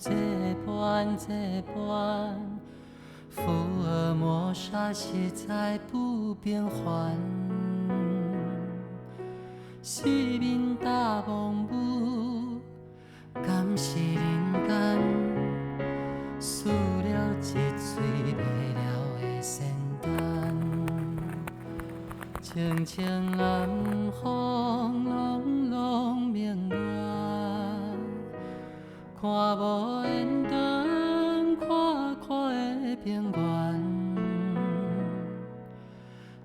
这般这般，福尔摩沙实在不平凡。四面大梦舞，敢是人间？输了一嘴卖了的仙丹，清清暗风拢拢明月，看无缘灯，看看的平原，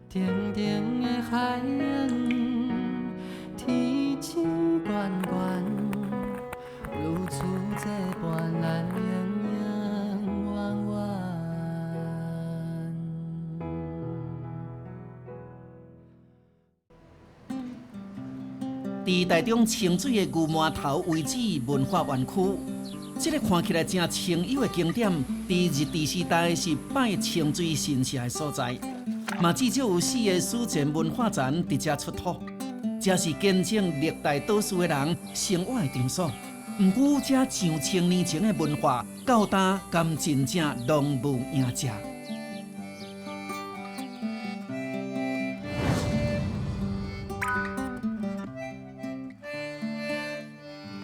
静静的海洋。天星悬悬，如此这般咱永永远远。在台中清水的牛麻头遗址文化园区，这个看起来正清幽的景点，在日治时代是拜清水神社的所在，嘛至少有4个史前文化站伫这出土。这是见证历代岛史的人生活的场所。不过，这上千年前的文化，到今敢真正拢无影迹。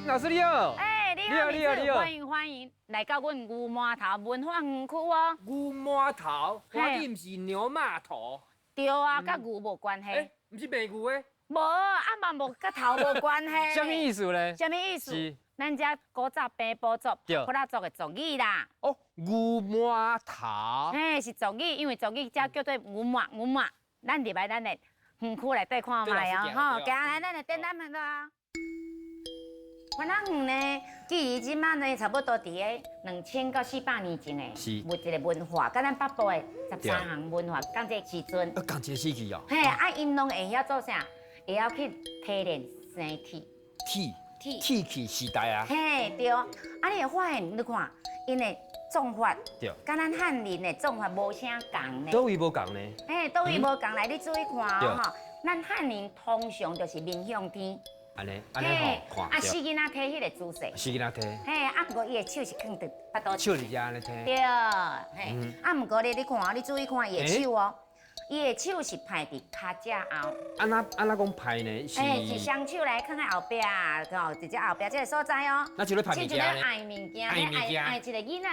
老师你好，你好，欢迎来到阮牛麻头文化园区哦。牛麻头，看你唔是牛马头？对啊，甲牛无关系。唔是卖牛的？无，嘛无甲头无关系。什么意思咧？什么意思？是咱遮古早平埔族、普拉族的族语啦。哦，牛麻头。是族语，因为族语遮叫做牛麻。咱入来咱的园区内底看卖哦，吼，行来咱的展览门啦。番仔园呢，距离即摆呢，差不多伫个2000到400年前的，一个文化，甲咱北部的13项文化讲这时阵。讲这时期哦。因拢会晓做啥？会晓去提炼生铁。铁器时代啊。对。你会发现，你看，因的种法，甲咱汉人的种法无啥共呢。倒位无共呢？倒位无共来，你注意看哦，咱汉人通常就是面向天。安尼吼，看。四囡仔摕迄个姿势。四囡仔摕。不过伊的手是放伫巴肚。手伫遮安尼摕。对。不过咧，你看，你注意看伊的手哦。伊的手是排伫骹只后。安那讲排呢？是双手来放在后壁，直接后壁这个所在哦。那就咧排物件咧。爱物件，爱一个囡仔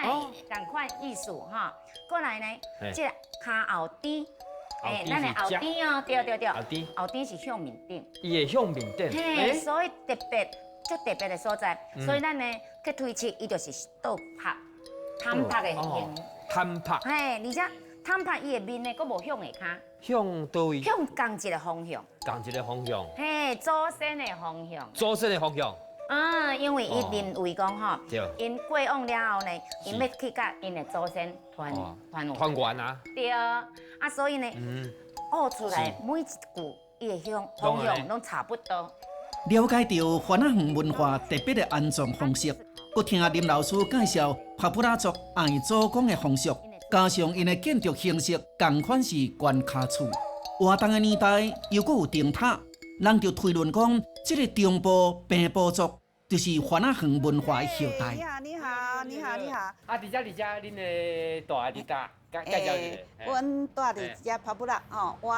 同款意思哈。过来呢，这骹后颠。咱的后颠哦，对。后颠是向面顶。伊会向面顶。所以特别的所在，所以咱呢去推测，伊就是倒拍、摊拍的形。摊拍。而且摊拍伊的面呢，佫无向下骹。向倒位？向同一个方向。同一个方向。祖先的方向。祖先的方向。因为伊认为讲吼，因过往了后呢，因要去甲因的祖先团圆啊。对，所以呢，学出来每一句伊的方向拢差不多。了解到番仔园文化特别的安葬方式，佮听林老师介绍帕布拉族爱祖公的风俗，加上因的建筑形式同款是悬卡厝。活动的年代又佮有灯塔，人就推论讲，这个中部平埔族就是番仔园文化的后代。你好。伫遮，恁的大伫家介绍一下。阮住伫遮帕布拉吼，我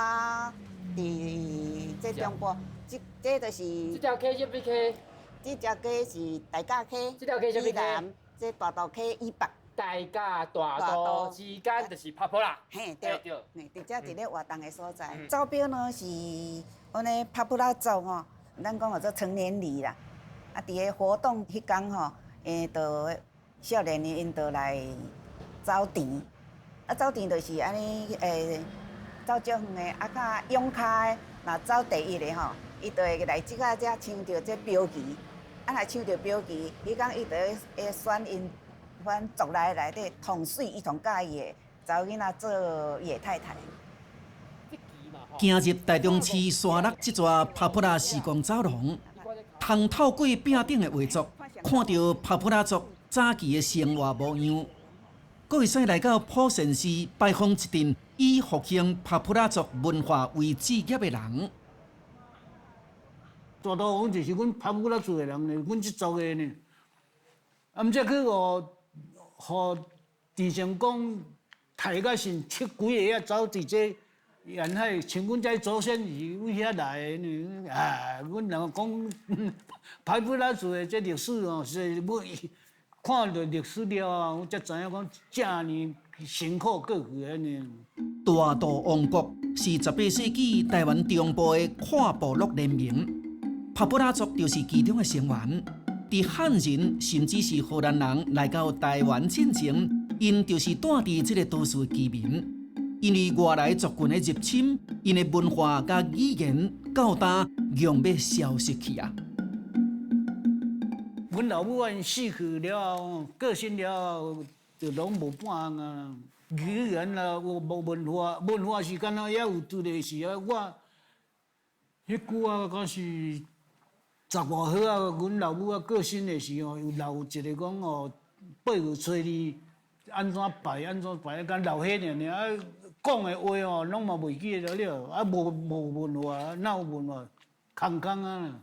伫这中部，这就是。这条溪什么溪？这条溪是大甲溪。这条溪什么溪？这大道溪以北。大甲大道之间就是帕布拉。对。伫遮伫咧活动的所在。招标呢是，阮的帕布拉族吼，咱讲叫做成年礼啦。伫个活动迄天吼，就少年因就来走田，走田就是安尼走足远的，较勇脚的，若走第一个吼，伊就会来即个遮抢着这标旗，若抢着标旗，迄天伊就会选因阮族内底同水伊同介意的查某囡仔做野太太。行入台中市沙鹿这座帕布拉时光走廊，通透过壁顶的画作，看到帕布拉族早期的生活模样，阁会使来到普贤市拜访一阵以复兴帕布拉族文化为志业的人。大道王就是阮帕布拉族的人呢，阮这族的呢。毋则去互郑成功抬到成七几个啊走伫这沿海，像阮这祖先是为遐来的呢。啊，阮若讲排不拉族的这历史哦，是我看到历史了后，我才知影讲遮尼辛苦过去的呢。大渡王国是18世纪台湾中部的跨部落联盟，帕布拉族就是其中的成员。伫汉人甚至是荷兰人来到台湾进前，因就是住伫这个都市的居民。因为外来族群的入侵，因的文化甲语言到今用要消失去啊！阮老母因死去了后，过身了后，就拢无半啊。语言啦，无文化，文化是敢若也有拄个是啊。我迄句啊，敢是10外号啊，阮老母啊过身的时候，有留一个讲哦，8月初二安怎拜，敢留迄尔啊。讲的话哦，拢嘛袂记得了，啊无文化，哪有文化？空啊！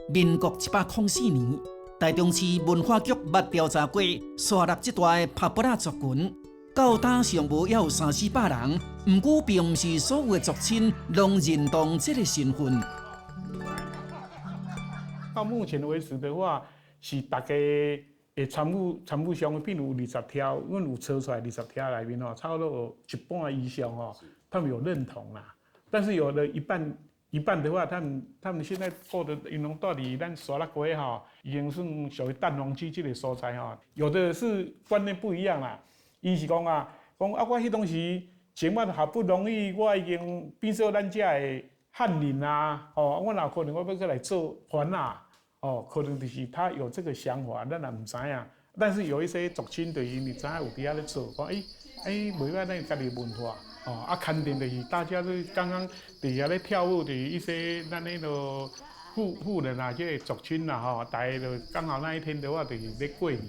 民国104年，台中市文化局捌调查过沙鹿这带的帕布拉族群，到今尚无也有300-400人，毋过并毋是所有的族亲拢认同这个身份。到目前为止的话，是大家。参与上的比如20条，阮有测出来20条内面哦，差不多有一半以上哦，他们有认同啦。但是有的一半的话，他们现在过的因拢到底咱沙鹿国哈，已经算属于淡黄区这个所在哈。有的是观念不一样啦，伊是讲啊，我迄当时前晚好不容易，我已经变做咱遮的汉人啊，哦，我哪可能我要过来做番啊？哦，可能就是他有这个想法，咱也唔知影。但是有一些族亲对于你知影有伫遐咧做，讲袂歹咱家己文化，哦，啊，肯定就是大家都刚刚伫遐咧跳舞的一些咱那个富人啊，这个族亲啦，吼，大家就刚好那一天的话就是咧过年，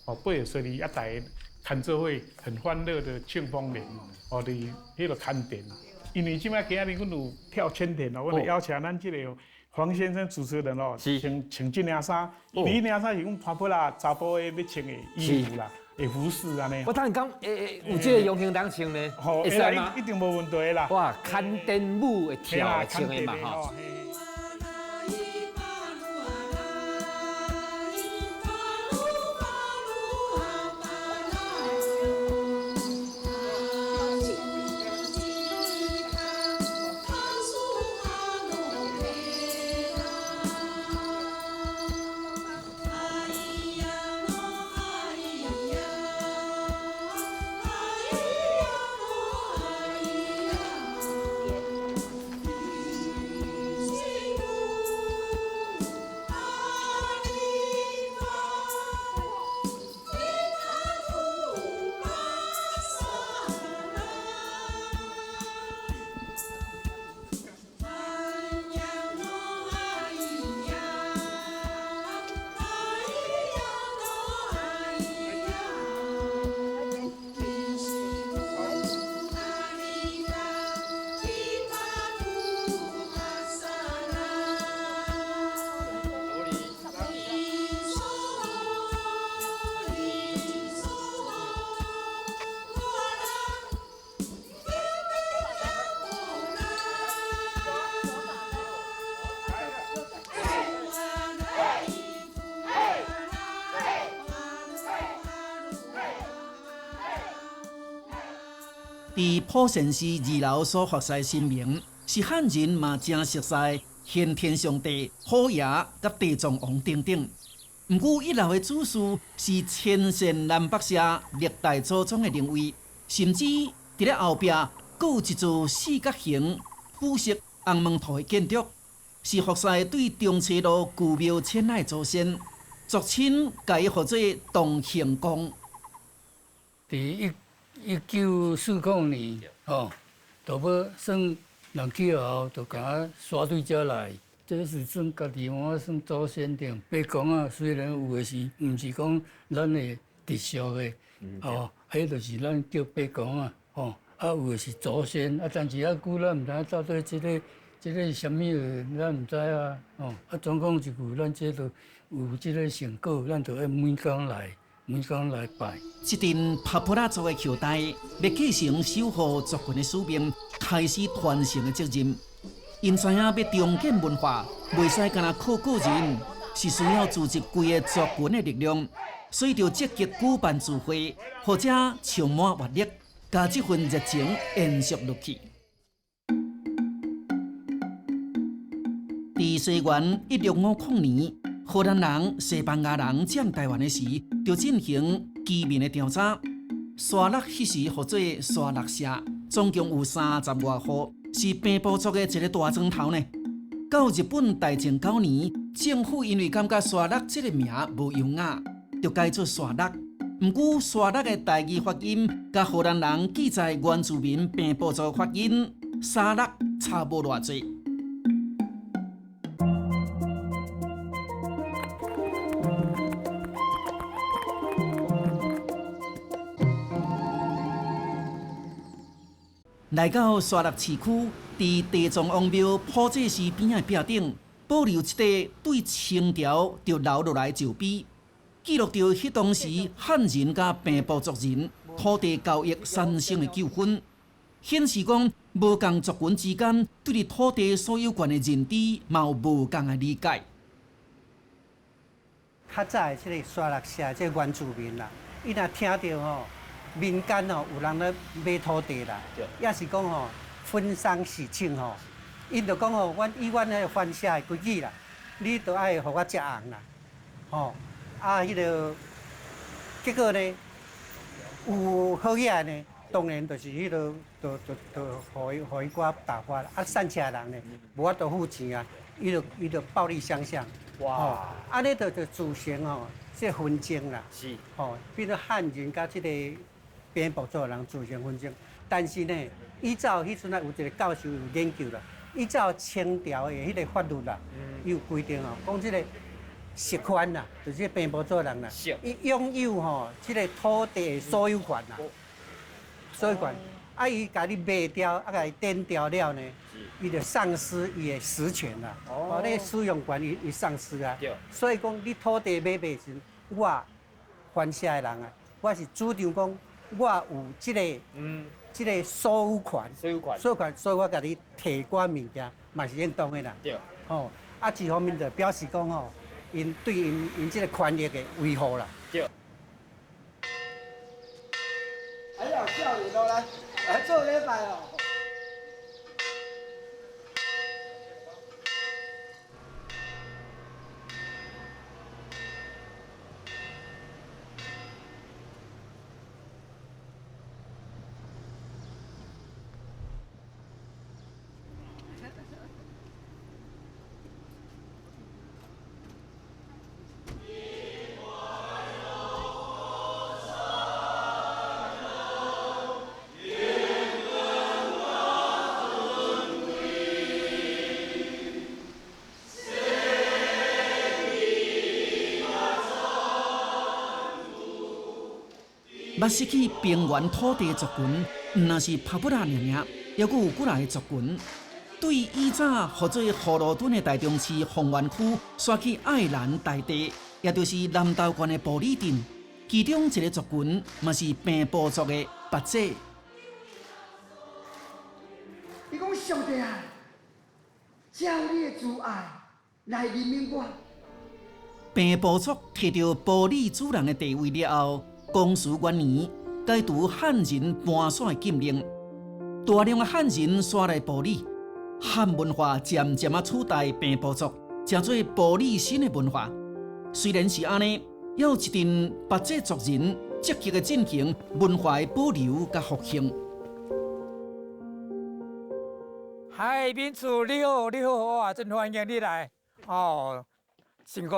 哦，8月12日啊，大家看做伙很欢乐的庆丰年，哦，伫迄个看店。因为即摆今日阮有跳千田哦，我就邀请咱这个。黄先生主持人哦，穿这领衫，因为领衫是阮帕布拉查甫的要穿的衣服啦，的服饰安尼。我等下讲，有这个荣幸当穿呢，会使吗？一定无问题啦。哇，看电舞会跳穿的嘛吼。伫普贤寺二楼所发晒神明，是汉人嘛正熟悉先天上帝、虎爷甲地藏王等等。毋过一楼的主事是千善南北社历代祖宗的灵位，甚至伫咧后壁阁有一座四角形腐蚀红门头的建筑，是服晒对中车路旧庙迁来祖先，俗称家伊号做东行宫。伫1945年，就要算人去后，就甲我刷对遮来。这是算家己我算祖先定八公啊，虽然有的是，毋是讲咱的直属的，迄就是咱叫八公啊，啊有的是祖先，但是久咱毋知影到底即个这个什么咱唔知啊，总共一句，咱这都有这个成果，咱就要每天来拜。这阵帕普拉族的后代要继承守护族群的使命，开始传承的责任。因知影要重建文化，袂使干那靠个人，是需要组织规个族群的力量，所以就积极举办聚会，或者充满活力，把这份热情延续落去。在西元1650年，荷兰人、西班牙人占台湾的时，就进行居民的调查。沙勒迄时号做沙勒社，总共有30外户，是平埔族的一个大庄头呢。到日本大正9年，政府因为感觉沙勒这个名无优雅，就改做沙勒。不过沙勒的台语发音，甲荷兰人记载原住民平埔族发音沙勒差无偌济。来到沙勒市区，伫地藏王庙普济寺边仔壁顶，保留一块对清朝就留落来石碑，记录着迄当时汉人甲平埔族人土地交易产生的纠纷，显示讲无共族群之间对于土地所有权的认知嘛有无共的理解。较早的即个沙勒社即原住民啦，伊若听到吼。民间吼有人咧买土地啦，也是讲吼分丧喜庆吼，因就讲吼，以阮迄个番社的规矩啦，你都爱互我食红啦，吼迄个结果呢有好嘢呢，当然就是迄个互伊我打发啦，散车人呢无法度付钱啊，伊就暴力相向，哇，安尼就造成吼这纷争啦，是，吼，比如汉人甲即个。平埔族人自相纷争，但是呢，依照迄阵啊有一个教授有研究啦，依照清朝的迄个法律啦，伊有规定哦，讲即个实权啦，就是平埔族人啦，伊拥有吼即个土地的所有权啦，所有权，伊甲你卖掉，甲伊颠掉了呢，伊就丧失伊的实权啦，你使用权伊丧失啊，所以讲你土地买时，我番社的人啊，我是主张讲。我有即个所有权，所以我甲你提我物件，嘛是应当的啦。对。吼，一方面就表示讲吼，因对因即个权益的维护啦。对。哎呀，少年咯来做礼拜哦。捌失去平原土地的族群，毋但是帕布拉尔尔，还佫有几来个族群，对以早号做葫芦墩的台中市凤原区刷去爱兰大地，也就是南投县的埔里镇，其中一个族群嘛是平埔族的八姐。伊讲上帝啊，照你的慈爱来怜悯我。平埔族摕到埔里主人的地位了后。光绪元年，解除汉人搬徙的禁令，大量的汉人徙来埔里，汉文化渐渐取代平埔族，成做埔里新的文化。虽然是安尼，也有一群八姐族人积极的进行文化的保留甲复兴。嗨，民主你好，哇，真欢迎你来哦，辛苦。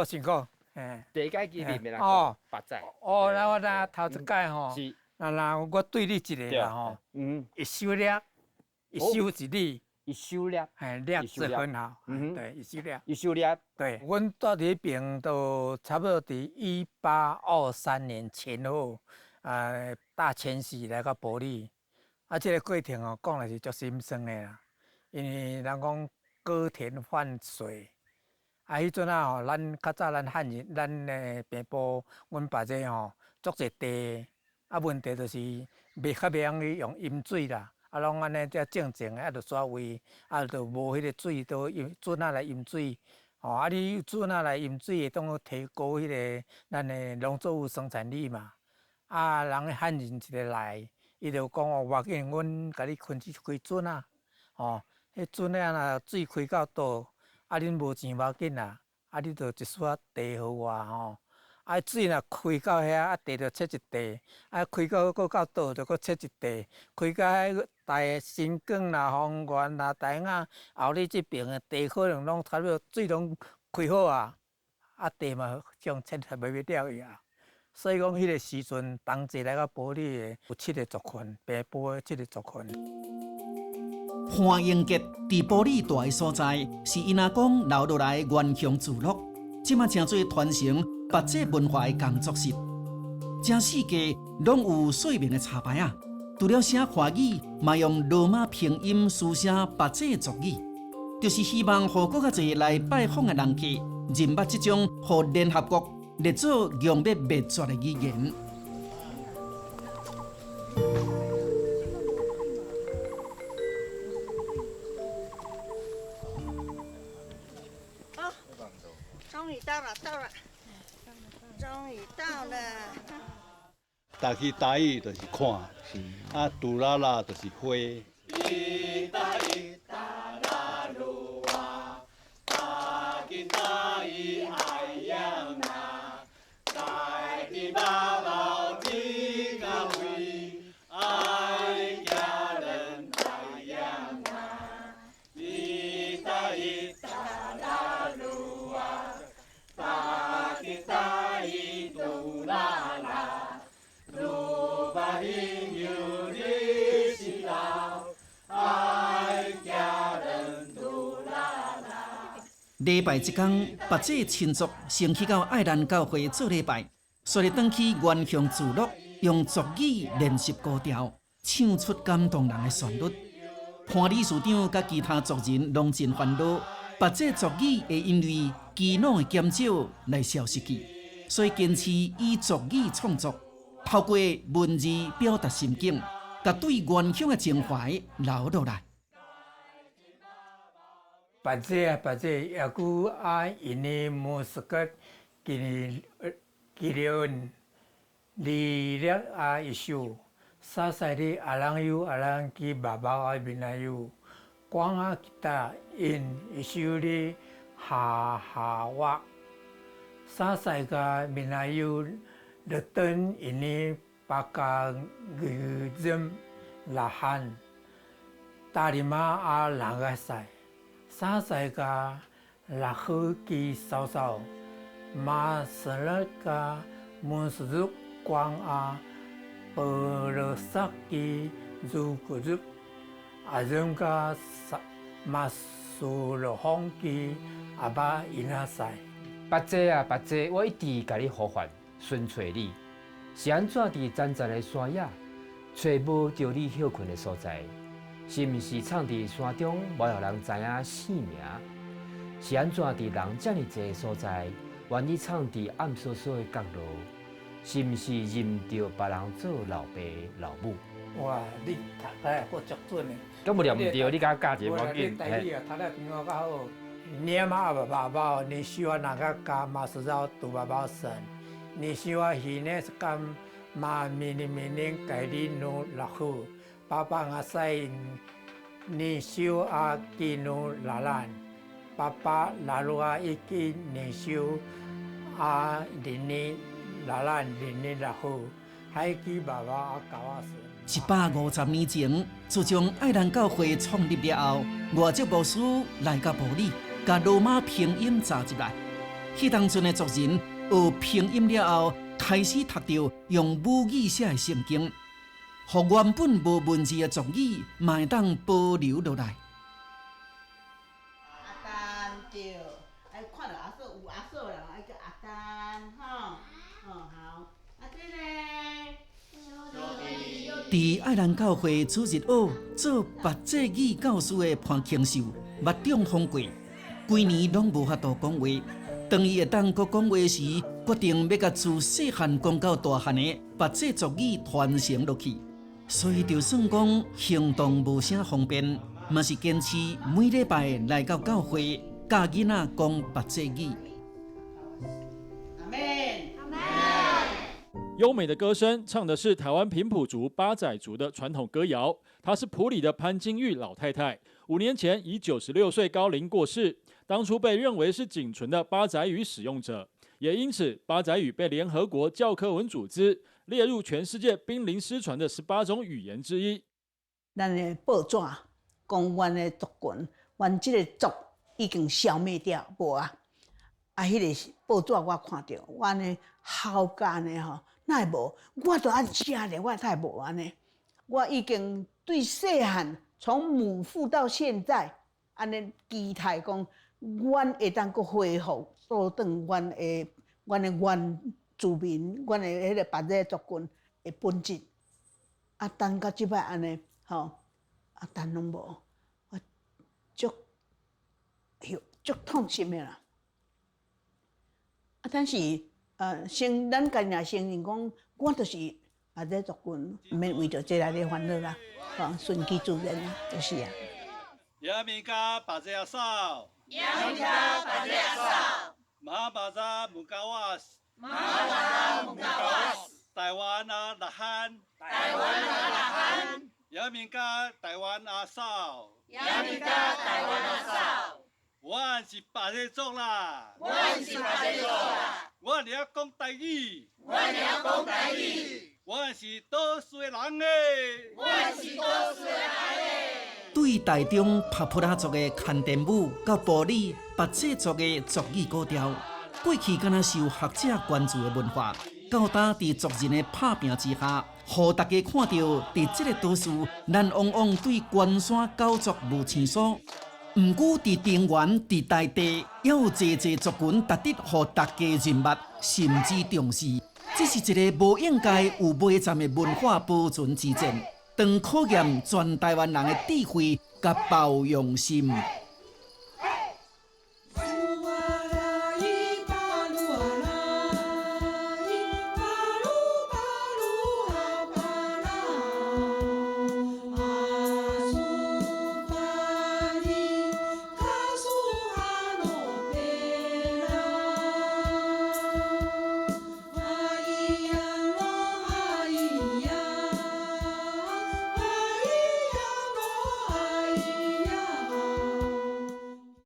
第一届见面的啦，八仔。然后呢，头一届吼，我对你一个啦吼，一收了，一收一礼，一收了，了是很好，对，一收了，对。阮到底边都差不多伫1823年前后，大迁徙来到埔里，这个过程讲来是足心酸的啦，因为人讲割田换水。啊，迄阵啊吼，咱较早咱汉人，咱的平埔，阮爸这吼，足侪地，啊问题就是袂晓去用饮水啦，啊拢安尼遮静静的，啊着stra位，啊着无迄个水，都用准仔来饮水。吼，啊你准仔来饮水，会当提高迄个咱的农作物生产力嘛。啊，人汉人一个来，伊就讲哦，我紧，阮甲你开准仔，吼，迄准仔若水开到倒。啊，恁无钱无要紧啦，啊，你着一撮地互我吼，啊，水若开到遐，啊，地着切一地，啊，开到搁到倒着搁切一地，开到遐大新港啦、丰原啦、大雅后里即边的地可能拢差不多水拢开好啊，啊，地嘛种切才袂了伊啊。所以讲，迄个时阵，同齐来到埔里的有7个族群，平埔的7个族群。欢迎节伫埔里大个所在，是因阿公留落来的原乡聚落，即马正做传承八节文化的工作室。这四界拢有细明的插牌啊，除了写华语，嘛用罗马拼音书写八节族语，就是希望互更较侪来拜访的人客认捌即种互联合国列做用要灭绝的语言。终于到了。搭去台语就是看，啊，杜拉拉就是花。礼拜一天，八节亲族先去到爱兰教会做礼拜，随后转去原乡聚落，用族语练习歌调，唱出感动人的旋律。潘理事长甲其他族人拢真烦恼，八节族语会因为基隆的减少来消失去，所以坚持以族语创作，透过文字表达心境，甲对原乡的情怀留落来。八节也古ini musik kiliun lihat isu sasari alang ki baba binayu kuang kita in isu di hawa sasai ka binayu deten ini pakai gizem lahan tarima langasai sa sai ka lahu ki sao sao ma salat ka musuk quang peresak ki zukuzuk azum ka masulohong ki aba inasai。八节啊八节，我一直甲你呼唤，寻找你，是安怎伫zanzan的山野，找无着你休困的所在？是毋是藏伫山中，无互人知影姓名？是安怎伫人遮尔济的所在，愿意藏伫暗索索的角落？是毋是认着别人做老爸老母？哇，你读得够足准的。咁无念唔对，你甲教一个我紧。台语啊，读得比我较好。你妈爸爸，你希望哪个家嘛是要读爸爸神？你希望现在是干嘛明年改你努老好？爸爸阿塞，你修阿基努拉兰，爸爸拉鲁阿伊基你修阿林尼拉兰林尼拉好，海基爸爸阿搞阿神。150年前，自从爱兰教会创立了后，外籍牧师来到埔里，甲罗马拼音扎入来。迄当阵的族人学拼音了后，开始读到用母语写的圣经。互原本无文字的族语，嘛会当保留落来。阿丹对，哎，看到阿嫂有阿嫂啦，爱叫阿丹，吼，好，啊这呢？伫爱兰教会主日学做八节语教师的潘庆秀，目中风过，规年拢无法度讲话。当伊会当搁讲话时，决定要甲自细汉讲到大汉的八节俗语传承落去。所以就算讲行动无啥方便，嘛是坚持每礼拜来到教会，教囡仔讲八节语。优美的歌声唱的是台湾平埔族八仔族的传统歌谣。她是埔里的潘金玉老太太，5年前以96岁高龄过世。当初被认为是仅存的八仔语使用者，也因此八仔语被联合国教科文组织列入全世界濒临失传的18种语言之一。咱的报纸讲，阮的族群，阮这个族已经消灭掉，无啊！迄个报纸我看到，阮的后家呢吼，哪会无？我都安写咧，我才无安尼。我已经对细汉从母父到现在，安尼期待讲。阮会当搁恢复倒转阮的原住民，阮的迄个八个族群的本质。啊，等到即摆安尼，吼，啊，但拢无，我足痛心的啦。啊，但是咱家己承认讲，我就是八个族群，毋免为着这来咧烦恼啦，吼，顺其自然啦，就是啊。呀咪家八只阿嫂。马巴扎木嘎瓦斯，台湾啊拉罕，亚米加台湾阿嫂，我是八个族啦，我了讲台语，我是多数人诶，对台中帕普拉族的牵电舞到埔里八节族的族语古调，过去敢若受学者关注的文化，到今伫族人的拍拼之下，互大家看到伫这个都市，咱往往对关山九族无生疏。毋过伫平原、伫大地，也有济族群值得互大家认目，甚至重视。这是一个无应该有尾站的文化保存之战。当考验全台湾人的智慧甲包容心。